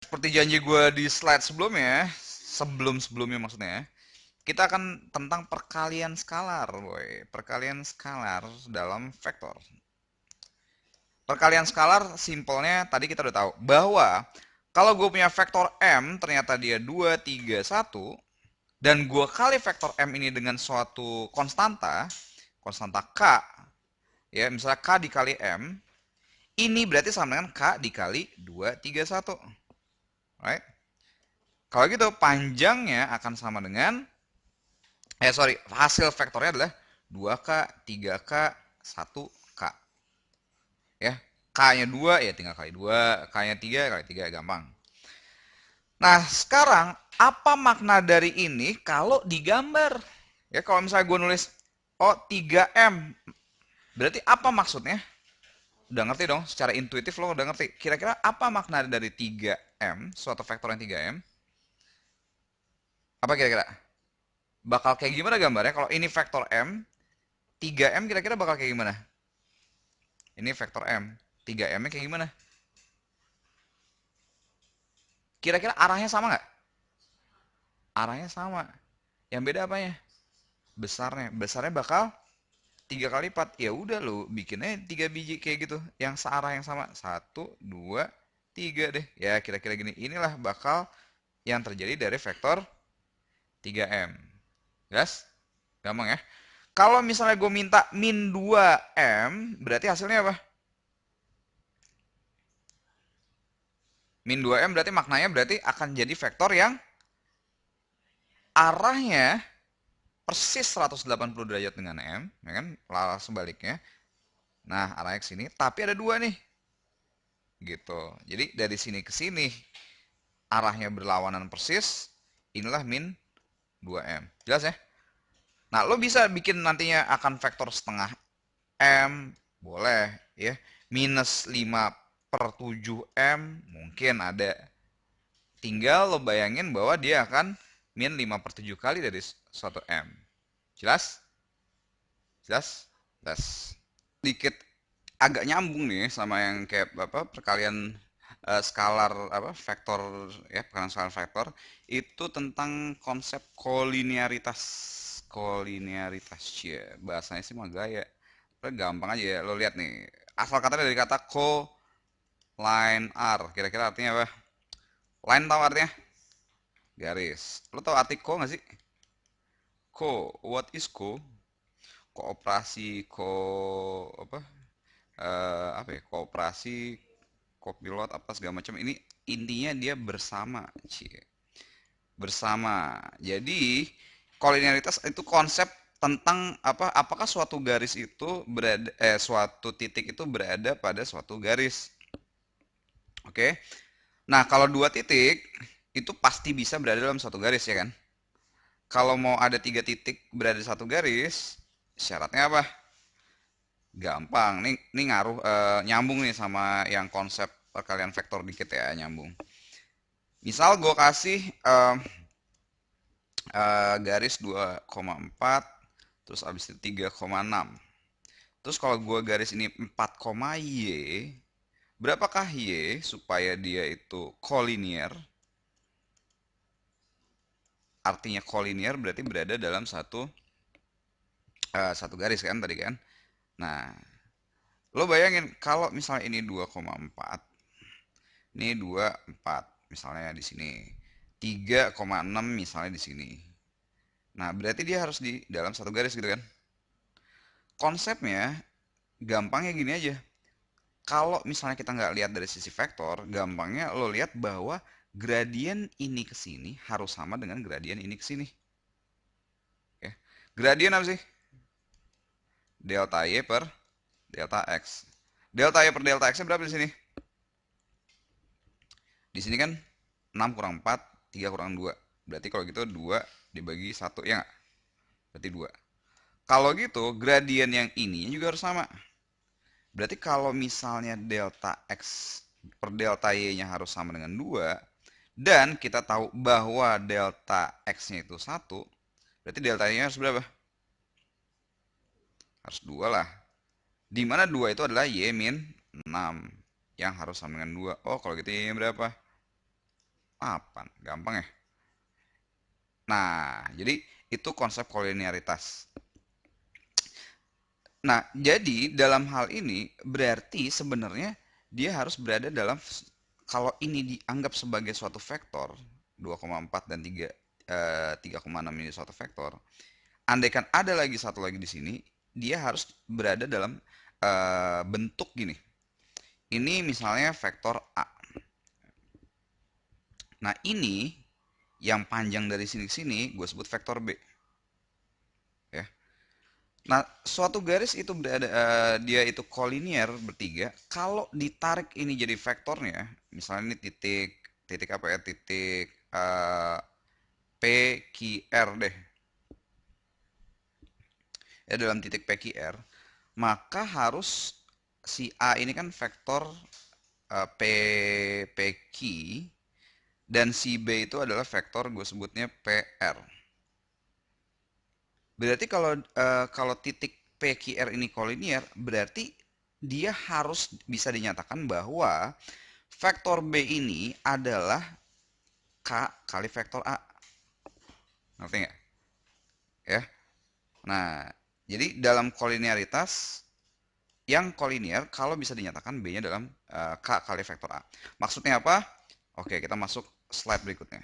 Seperti janji gue di slide sebelumnya, sebelum-sebelumnya maksudnya, kita akan tentang perkalian skalar, boy. Perkalian skalar dalam vektor. Perkalian skalar simpelnya tadi kita udah tahu bahwa kalau gue punya vektor M ternyata dia 2 3 1 dan gue kali vektor M ini dengan suatu konstanta, konstanta K, ya misalnya K dikali M, ini berarti sama dengan K dikali 2 3 1. Right? Kalau gitu panjangnya akan sama dengan hasil vektornya adalah 2K, 3K, 1K. Ya, K-nya 2 ya tinggal kali 2, K-nya 3 kali 3 gampang. Nah, sekarang apa makna dari ini kalau digambar? Ya, kalau misalnya gue nulis oh 3M, berarti apa maksudnya? Udah ngerti dong, secara intuitif lo udah ngerti. Kira-kira apa makna dari 3M, suatu vektor yang 3M? Apa kira-kira? Bakal kayak gimana gambarnya? Kalau ini vektor M, 3M kira-kira bakal kayak gimana? Ini vektor M, 3M-nya kayak gimana? Kira-kira arahnya sama nggak? Arahnya sama. Yang beda apanya? Besarnya. Besarnya bakal 3 kali lipat. Ya udah lo bikinnya 3 biji kayak gitu. Yang searah yang sama. 1, 2, 3 deh. Ya kira-kira gini. Inilah bakal yang terjadi dari vektor 3M. Jelas? Gampang ya? Kalau misalnya gue minta min 2M, berarti hasilnya apa? Min 2M berarti maknanya berarti akan jadi vektor yang arahnya persis 180 derajat dengan M, ya kan? Lalu sebaliknya. Nah, arahnya ke sini, tapi ada dua nih. Gitu. Jadi dari sini ke sini arahnya berlawanan persis. Inilah min 2M. Jelas ya? Nah, lo bisa bikin nantinya akan vektor setengah M, boleh ya. Minus 5 per 7M, mungkin ada. Tinggal lo bayangin bahwa dia akan min 5 per 7 kali dari suatu M. Jelas? Jelas? Jelas. Dikit agak nyambung nih sama yang kayak apa perkalian skalar apa vektor ya perkalian skalar vektor itu tentang konsep kolinearitas. Kolinearitas ya bahasanya sih mah gaya. Tapi gampang aja ya lo lihat nih asal katanya dari kata colinear kira-kira artinya apa? Line tahu artinya? Garis. Lo tahu arti ko nggak sih? Ko, what is ko? Kooperasi, apa? Apa ya? Kooperasi, kopilot apa segala macam ini intinya dia bersama cie bersama jadi kolinialitas itu konsep tentang apa apakah suatu garis itu berada suatu titik itu berada pada suatu garis oke nah kalau dua titik itu pasti bisa berada dalam satu garis ya kan kalau mau ada tiga titik berada di satu garis syaratnya apa gampang nih ngaruh nyambung nih sama yang konsep perkalian vektor dikit ya nyambung misal gue kasih garis 2,4 terus abis itu 3,6 terus kalau gue garis ini 4, y berapakah y supaya dia itu kolinier artinya kolinier berarti berada dalam satu garis kan tadi kan nah lo bayangin kalau misalnya ini 2,4 ini 2,4 misalnya di sini 3,6 misalnya di sini nah berarti dia harus di dalam satu garis gitu kan konsepnya gampangnya gini aja kalau misalnya kita nggak lihat dari sisi vektor, gampangnya lo lihat bahwa gradien ini ke sini harus sama dengan gradien ini ke sini. Ya. Gradien apa sih? Delta Y per delta X. Delta Y per delta X-nya berapa di sini? Di sini kan 6 kurang 4, 3 kurang 2. Berarti kalau gitu 2 dibagi 1, ya nggak? Berarti 2. Kalau gitu, gradien yang ini juga harus sama. Berarti kalau misalnya delta X per delta Y-nya harus sama dengan 2, dan kita tahu bahwa delta X-nya itu 1, berarti delta Y-nya harus berapa? Harus 2 lah. Dimana 2 itu adalah Y min 6, yang harus sama dengan 2. Oh, kalau gitu Y-nya berapa? 8. Gampang ya? Nah, jadi itu konsep koliniaritas. Nah, jadi dalam hal ini berarti sebenarnya dia harus berada dalam, kalau ini dianggap sebagai suatu vektor 2,4 dan 3,6 ini suatu vektor. Andaikan ada lagi satu lagi di sini, dia harus berada dalam bentuk gini. Ini misalnya vektor A. Nah, ini yang panjang dari sini ke sini gue sebut vektor B. Ya. Nah, suatu garis itu berada, dia itu kolinier bertiga. Kalau ditarik ini jadi vektornya, misalnya ini titik, titik apa ya? Titik P, Q, R deh. Ya, dalam titik P, Q, R, maka harus si A ini kan vektor P, P, Q, dan si B itu adalah vektor gue sebutnya PR. Berarti kalau titik PQR ini kolinier, berarti dia harus bisa dinyatakan bahwa vektor B ini adalah K kali vektor A. Ngerti nggak? Ya. Nah, jadi dalam koliniaritas yang kolinier kalau bisa dinyatakan B-nya dalam K kali vektor A. Maksudnya apa? Oke, kita masuk slide berikutnya.